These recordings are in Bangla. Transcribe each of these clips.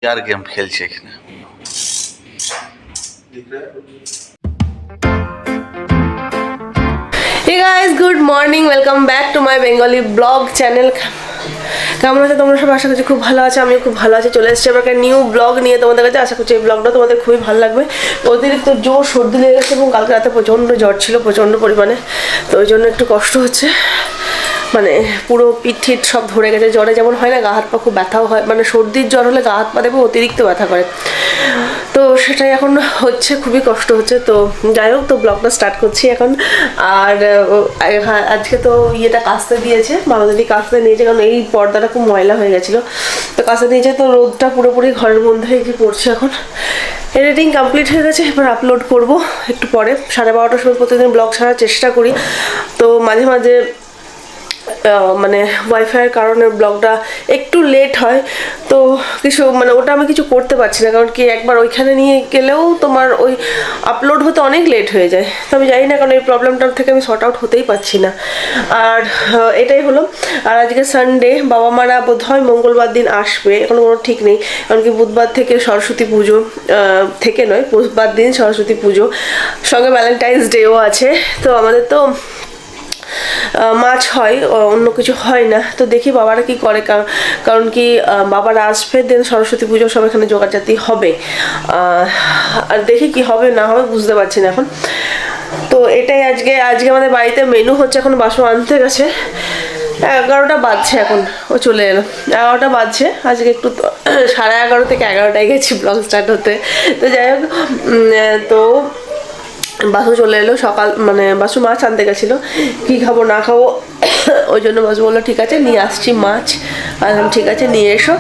यार गेम खेलছে এখানে। Hey guys, good morning. Welcome back to my Bengali blog channel. কেমন আছে তোমরা সব? আশা করছি খুব ভালো আছে, আমিও খুব ভালো আছি। চলে এসেছি আবার একটা নিউ ব্লগ নিয়ে তোমাদের কাছে। আশা করছি এই ব্লগটা তোমাদের খুবই ভালো লাগবে। অতিরিক্ত জোর সর্দি লেগে গেছে এবং কালকে রাতে প্রচণ্ড জ্বর ছিল, প্রচণ্ড পরিমাণে। তো ওই জন্য একটু কষ্ট হচ্ছে, মানে পুরো পিঠ ঠিট সব ধরে গেছে। জ্বরে যেমন হয় না, গা হাত পা খুব ব্যথাও হয়, মানে সর্দির জ্বর হলে গা হাত পা দেবে অতিরিক্ত ব্যথা করে। তো সেটাই এখন হচ্ছে, খুবই কষ্ট হচ্ছে। তো যাই হোক, তো ব্লগটা স্টার্ট করছি এখন। আর আজকে তো ইয়েটা কাচতে দিয়েছে, বাবাদি কাচতে নিয়েছে, কারণ এই পর্দাটা খুব ময়লা হয়ে গেছিলো। তো কাচতে দিয়েছে, তো রোদটা পুরোপুরি ঘরের মধ্যে যে পড়ছে এখন। এডিটিং কমপ্লিট হয়ে গেছে, এবার আপলোড করব একটু পরে। 12:30টার সময় প্রতিদিন ব্লগ ছাড়ার চেষ্টা করি। তো মাঝে মাঝে মানে ওয়াইফাইয়ের কারণে ব্লগটা একটু লেট হয়। তো কিছু মানে ওটা আমি কিছু করতে পারছি না, কারণ কি একবার ওইখানে নিয়ে গেলেও তোমার ওই আপলোড হতে অনেক লেট হয়ে যায়। তো আমি জানি না, কারণ এই প্রবলেমটার থেকে আমি শর্ট আউট হতেই পারছি না। আর এটাই হলো। আর আজকে সানডে, বাবা মারা বোধ হয় মঙ্গলবার দিন আসবে, এখনো কোনো ঠিক নেই। কারণ কি বুধবার থেকে সরস্বতী পুজো, থেকে নয়, বুধবার দিন সরস্বতী পুজো, সঙ্গে ভ্যালেন্টাইন্স ডেও আছে। তো আমাদের তো মাছ হয়, অন্য কিছু হয় না। তো দেখি বাবারা কি করে, কারণ কি বাবারা আসবে, দেন সরস্বতী পুজো সব এখানে জোগাড়জাতি হবে। আর দেখি কি হবে না হবে, বুঝতে পারছি না এখন। তো এটাই আজকে আমাদের বাড়িতে মেনু হচ্ছে। এখন বাসন আনতে গেছে, 11টা বাজছে, এখন ও চলে এলো। 11টা বাজছে আজকে, একটু 11:30 থেকে 11টায় গেছি ব্লগ স্টার্ট হতে। তো যাই হোক, তো বাসু চলে এলো সকাল, মানে বাসু মাছ আনতে গেছিলো, কী খাবো না খাবো ওই জন্য বাসু বললো ঠিক আছে নিয়ে আসছি মাছ। আর ঠিক আছে নিয়ে এসো।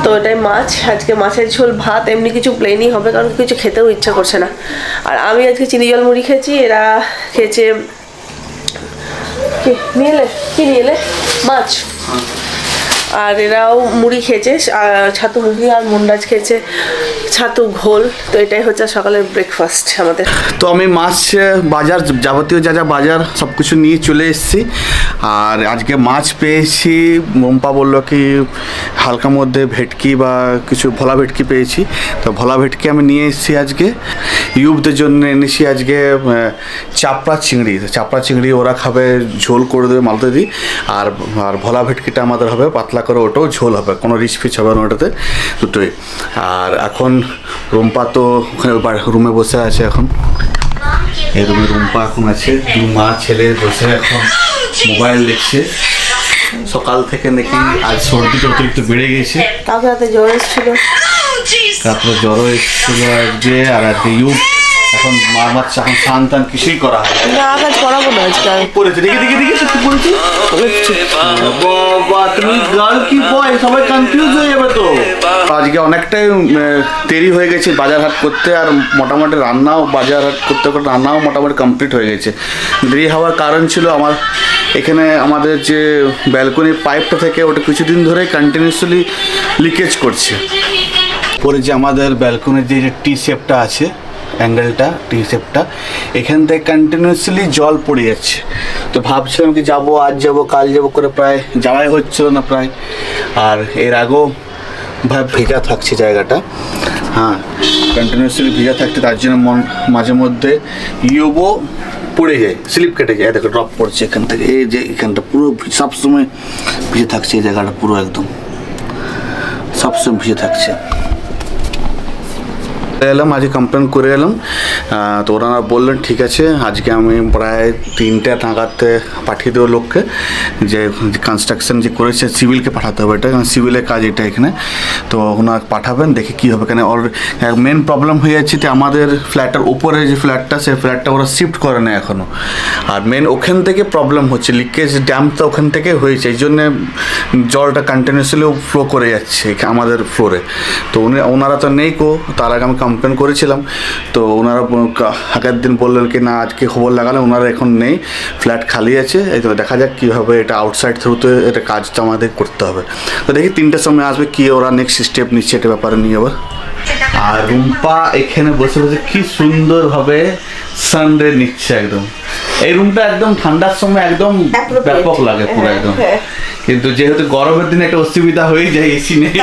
তো ওটাই মাছ, আজকে মাছের ঝোল, ভাত, এমনি কিছু প্লেনই হবে, কারণ কিছু খেতেও ইচ্ছা করছে না। আর আমি আজকে চিনি জল মুড়ি খেয়েছি, এরা খেয়েছে কি নিয়ে এলে মাছ। আর এরাও মুড়ি খেয়েছে, ছাতু মুড়ি, আর মুন্ডাজ খেয়েছে ছাতু ঘোল। তো এটাই হচ্ছে সকালের ব্রেকফাস্ট আমাদের। তো আমি মাছ বাজার, যাবতীয় যা যা বাজার সব কিছু নিয়ে চলে এসেছি। আর আজকে মাছ পেয়েছি, মোম্পা বললো কি হালকা মধ্যে ভেটকি বা কিছু ভোলা ভেটকি পেয়েছি। তো ভোলা ভেটকি আমি নিয়ে এসেছি আজকে। ইউবদের জন্য এনেছি আজকে চাপড়া চিংড়ি ওরা খাবে, ঝোল করে দেবে মালতে দিই। আর ভোলা ভেটকিটা আমাদের হবে পাতলা করে, ওটাও ঝোল হবে, কোনো রিচ ফিচ হবে না ওটাতে, দুটোই। আর এখন রুম্পা তো ওখানে রুমে বসে আছে, এখন এই রুমে রুম্পা এখন আছে, মা ছেলে বসে এখন মোবাইল দেখছে। সকাল থেকে নাকি আজ সর্দিটা অতিরিক্ত বেড়ে গেছে, কালকে রাতে জ্বর এসেছিল, তারপরে জ্বরও এসেছিল আজকে। আর আজকে ইউব এখন মার বাচ্চা, এখন স্নান টান কিছুই করা হয় না, কাজ করাবো না আজকে। পড়েছে দেখি কি বলছি, বাবা তুমি গার্ল কি বয়, সবাই কনফিউজ হয়ে যাবে। তো আজকে অনেকটাই দেরি হয়ে গেছে বাজার হাট করতে, আর মোটামুটি রান্নাও বাজার হাট করতে করতে রান্নাও মোটামুটি কমপ্লিট হয়ে গেছে। দেরি হওয়ার কারণ ছিল আমার এখানে আমাদের যে ব্যালকনির পাইপটা থেকে ওটা কিছুদিন ধরে কন্টিনিউসলি লিকেজ করছে। পরে যে আমাদের ব্যালকনির যে টি শেপটা আছে, অ্যাঙ্গেলটা টি শেপটা, এখান থেকে কন্টিনিউসলি জল পড়ে যাচ্ছে। তো ভাবছিলাম কি যাবো, আজ যাবো কাল যাবো করে প্রায় যাওয়াই হচ্ছিল না প্রায়। আর এর আগেও ভেজা থাকছে জায়গাটা, হ্যাঁ কন্টিনিউসলি ভেজা থাকছে, তার জন্য মাঝে মধ্যে ইউবও পড়ে যায়, স্লিপ কেটে যায়। দেখো ড্রপ পড়ছে এখান থেকে, এই যে এখানটা পুরো সবসময় ভিজে থাকছে, এই জায়গাটা পুরো একদম সবসময় ভিজে থাকছে। এলাম আজকে কমপ্লেন করে এলাম। তো ওনারা বললেন ঠিক আছে, আজকে আমি প্রায় 3টে নাগাদতে পাঠিয়ে দেবো লোককে, যে কনস্ট্রাকশন যে করেছে সিভিলকে পাঠাতে হবে, এটা কারণ সিভিলের কাজ এটা এখানে। তো ওনারা পাঠাবেন, দেখে কী হবে। কেন ওর মেন প্রবলেম হয়ে যাচ্ছে যে আমাদের ফ্ল্যাটের উপরে যে ফ্ল্যাটটা, সেই ফ্ল্যাটটা ওরা শিফট করে না এখনও। আর মেন ওখান থেকে প্রবলেম হচ্ছে, লিকেজ ড্যাম্পটা ওখান থেকে হয়েছে, এই জন্যে জলটা কন্টিনিউসলি ফ্লো করে যাচ্ছে আমাদের ফ্লোরে। তো ওনারা তো নেই কো, তার আগে আমি কমপ্লেন করেছিলাম। তো ওনারা আগের দিন বললেন কি না আজকে খবর লাগালে, ওনারা এখন নেই, ফ্ল্যাট খালি আছে। এই তো দেখা যাক কীভাবে এটা আউটসাইড থ্রুতে এটা কাজটা আমাদের করতে হবে। তো দেখি 3টের সময় আসবে, কি ওরা নেক্সট স্টেপ নিচ্ছে এটা ব্যাপারে নিয়ে আবার। আর রুম্পা এখানে বসে বসে কি সুন্দরভাবে সানডে নিচ্ছে একদম। এই রুমটা একদম ঠান্ডার সময় একদম ব্যাপক লাগে পুরো একদম। কিন্তু যেহেতু গরমের দিনে একটা অসুবিধা হয়ে যায়, এসি নেই।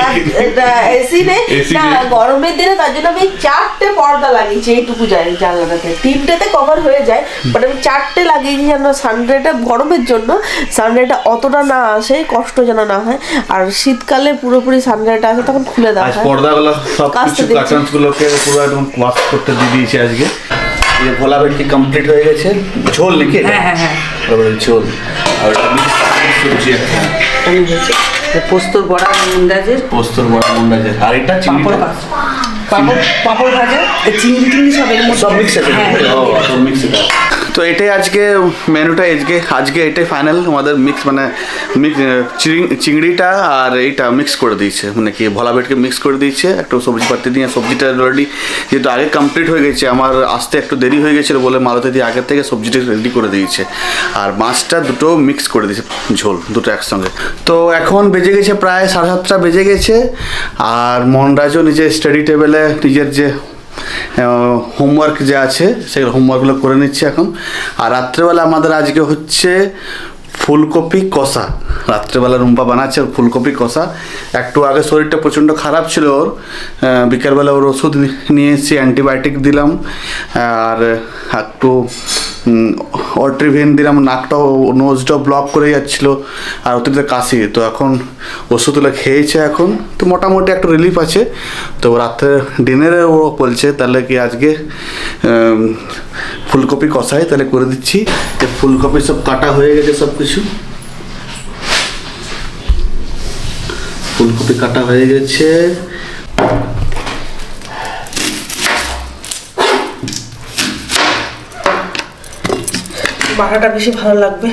এসি নেই না, গরমের দিনে তার জন্য আমি 4টে পর্দা লাগিয়েছি এইটুকু জানলাটাতে, 3টেতে কভার হয়ে যায়, বাট আমি 4টে লাগিয়েছি যেন সানডেটা গরমের জন্য সানডেটা অতটা না আসে, কষ্ট যেন না হয়। আর শীতকালে পুরোপুরি সানডেটা আসে তখন খুলে দেওয়া হয়। পর্দাগুলো সব কিছু কার্টনস গুলোকে পুরো একদম ওয়াশ করতে দিয়ে দিয়েছি আজকে। এই ভোলা বেটকি কমপ্লিট হয়ে গেছে, ঝোল নাকি? হ্যাঁ ঝোল। আর এটা মিক্স সবজি একটা পোস্তর বড়া মুন্ডাজের, আর এটা পাপড় ভাজা, চিংড়ি টিংড়ি সব মিক্স আছে। সব মিক্স আছে। তো এটাই আজকে মেনুটা, আজকে এটাই ফাইনাল আমাদের মিক্স, মানে চিংড়িটা আর এইটা মিক্স করে দিয়েছে, মানে কি ভোলা বেটকে মিক্স করে দিয়েছে একটু সবজি পাতি দিয়ে। সবজিটা অলরেডি যেহেতু আগে কমপ্লিট হয়ে গেছে, আমার আসতে একটু দেরি হয়ে গেছিলো বলে মালতী দিয়ে আগের থেকে সবজিটা রেডি করে দিয়েছে, আর মাছটা দুটো মিক্স করে দিয়েছে, ঝোল দুটো একসঙ্গে। তো এখন বেজে গেছে প্রায় 7:30 বেজে গেছে, আর মনরাজও নিজের স্টাডি টেবিলে নিজের যে হোমওয়ার্ক যে আছে সেই হোমওয়ার্কগুলো করে নিচ্ছে এখন। আর রাত্রেবেলা আমাদের আজকে হচ্ছে ফুলকপি কষা, রাত্রেবেলা রুম্পা বানাচ্ছে ফুলকপি কষা। একটু আগে শরীরটা প্রচণ্ড খারাপ ছিল ওর, বিকেলবেলা ওর ওষুধ নিয়ে এসেছি, অ্যান্টিবায়োটিক দিলাম, আর একটু অট্রিভেন দিলাম, নাকটাও নোজটাও ব্লক করে যাচ্ছিলো, আর অতিরিক্ত কাশি। তো এখন ওষুধগুলো খেয়েছে এখন, তো মোটামুটি একটু রিলিফ আছে। তো রাত্রে ডিনারে ও বলছে তাহলে কি আজকে ফুলকপি কষাই তাহলে করে দিচ্ছি। তো ফুলকপি সব কাটা হয়ে গেছে, সব কিছু ফুলকপি কাটা হয়ে গেছে। বাটাটা বেশি ভালো লাগবে,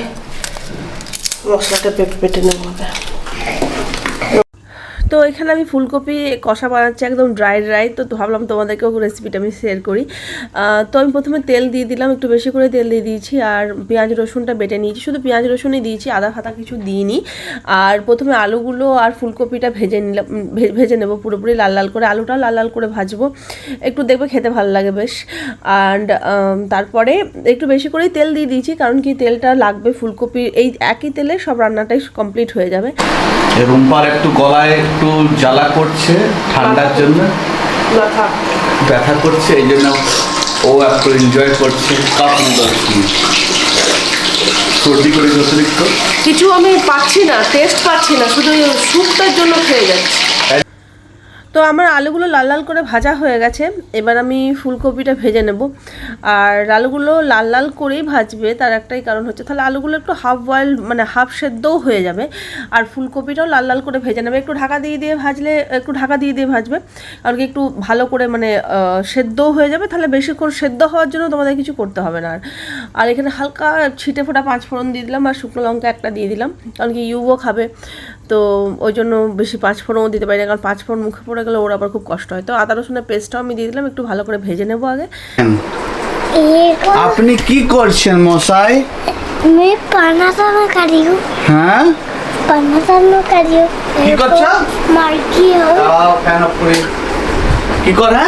মশলাটা পেটে নেবো হবে। তো এখানে আমি ফুলকপি কষা বানাচ্ছি একদম ড্রাই, তো ভাবলাম তোমাদেরকেও রেসিপিটা আমি শেয়ার করি। তো আমি প্রথমে তেল দিয়ে দিলাম, একটু বেশি করে তেল দিয়ে দিয়েছি, আর পেঁয়াজ রসুনটা বেটে নিয়েছি, শুধু পেঁয়াজ রসুনই দিয়েছি, আদা ফাদা কিছু দিইনি। আর প্রথমে আলুগুলো আর ফুলকপিটা ভেজে নেবো পুরোপুরি লাল লাল করে, আলুটাও লাল লাল করে ভাজবো, একটু দেখবে খেতে ভালো লাগে বেশ। অ্যান্ড তারপরে একটু বেশি করেই তেল দিয়ে দিয়েছি, কারণ কি তেলটা লাগবে ফুলকপির, এই একই তেলে সব রান্নাটাই কমপ্লিট হয়ে যাবে। রুম্পার একটু গলায় একটু জ্বালা করছে, ঠান্ডার জন্য ব্যথা করছে, এই জন্য ও একটু এনজয় করছে। সর্দি করে অতিরিক্ত কিছু আমি পাচ্ছি না, টেস্ট পাচ্ছি না, শুধু স্যুপটার জন্য খেয়ে যাচ্ছি। তো আমার আলুগুলো লাল লাল করে ভাজা হয়ে গেছে, এবার আমি ফুলকপিটা ভেজে নেব। আর আলুগুলো লাল লাল করেই ভাজবে, তার একটাই কারণ হচ্ছে তাহলে আলুগুলো একটু হাফ বয়েল, মানে হাফ সেদ্ধও হয়ে যাবে, আর ফুলকপিটাও লাল লাল করে ভেজে নেবে। একটু ঢাকা দিয়ে ভাজবে, কারণ কি একটু ভালো করে মানে সেদ্ধও হয়ে যাবে, তাহলে বেশিক্ষণ সেদ্ধ হওয়ার জন্য তোমাদের কিছু করতে হবে না। আর এখানে হালকা ছিটে ফোটা 5 ফোড়ন দিয়ে দিলাম, আর শুকনো লঙ্কা একটা দিয়ে দিলাম, কারণ কি ইউও খাবে, তো ওই জন্য বেশি 5 ফোড়নও দিতে পারি না, কারণ 5 ফোড়ন মুখে পড়ে গেলে ওর আবার খুব কষ্ট হয়। তো আদা রসুনের পেস্টটাও আমি দিয়ে দিলাম, একটু ভালো করে ভেজে নেবো আগে। আপনি কি করছেন মশাই? আমি পানাতানো কারিও। হ্যাঁ, পানাতানো কারিও। কি করছ? মার্কিও। দাও ফ্যান অফ করে। কি করে?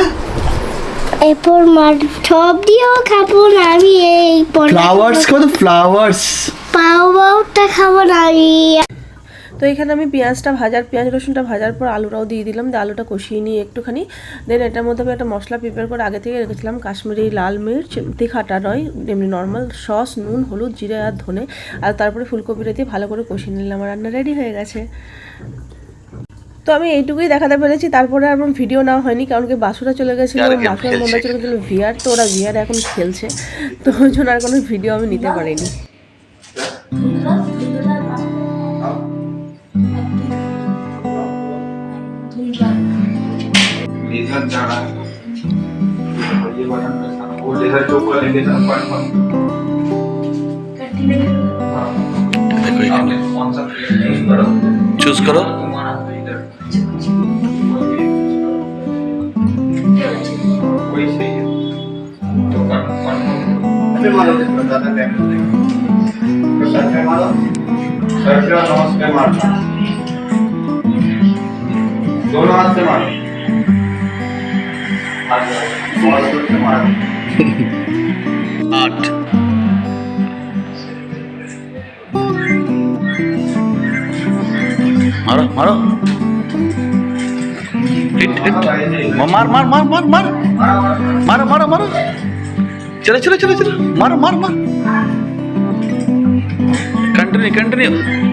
এরপর মার সব দিয়েও খাবো না আমি, এই ফ্লাওয়ার্স খাবো, ফ্লাওয়ার্স পাউডারটা খাবো না আমি। তো এখানে আমি পেঁয়াজ রসুনটা ভাজার পর আলুটাও দিয়ে দিলাম, দিয়ে আলুটা কষিয়ে নিয়ে একটুখানি, দেন এটার মধ্যে আমি একটা মশলা প্রিপেয়ার করে আগে থেকে রেখেছিলাম, কাশ্মীরি লাল মির্চ, তিখাটা নয় এমনি নর্মাল, সস, নুন, হলুদ, জিরে আর ধনে, আর তারপরে ফুলকপিটা দিয়ে ভালো করে কষিয়ে নিলাম, আমার রান্না রেডি হয়ে গেছে। তো আমি এইটুকুই দেখাতে পেরেছি, তারপরে আর ভিডিও নেওয়া হয়নি, কারণ কি বাসুরা চলে গেছিলো, বাসুরার মধ্যে চলে গেছিলো ভিআর, তো ওরা ভিআর এখন খেলছে, তো ওই জন্য আর কোনো ভিডিও আমি নিতে পারিনি। लेजर जा रहा है, ये बटन पे वो लेजर के ऊपर लेके जाओ, देखो এখানে कौन सा चूज करो, चूज करो। तुम्हारा इधर कोई सही है तो अरे मारो ज्यादा टाइम तो सर पे मारो, सर पे और नमस्ते मारो, दोनों हाथ से मारो, मारो 8 मारो मारो हिट हिट मार मार मार मार मार मारो मारो मारो चलो चलो चलो चलो मारो मारो मारो कंटिन्यू कंटिन्यू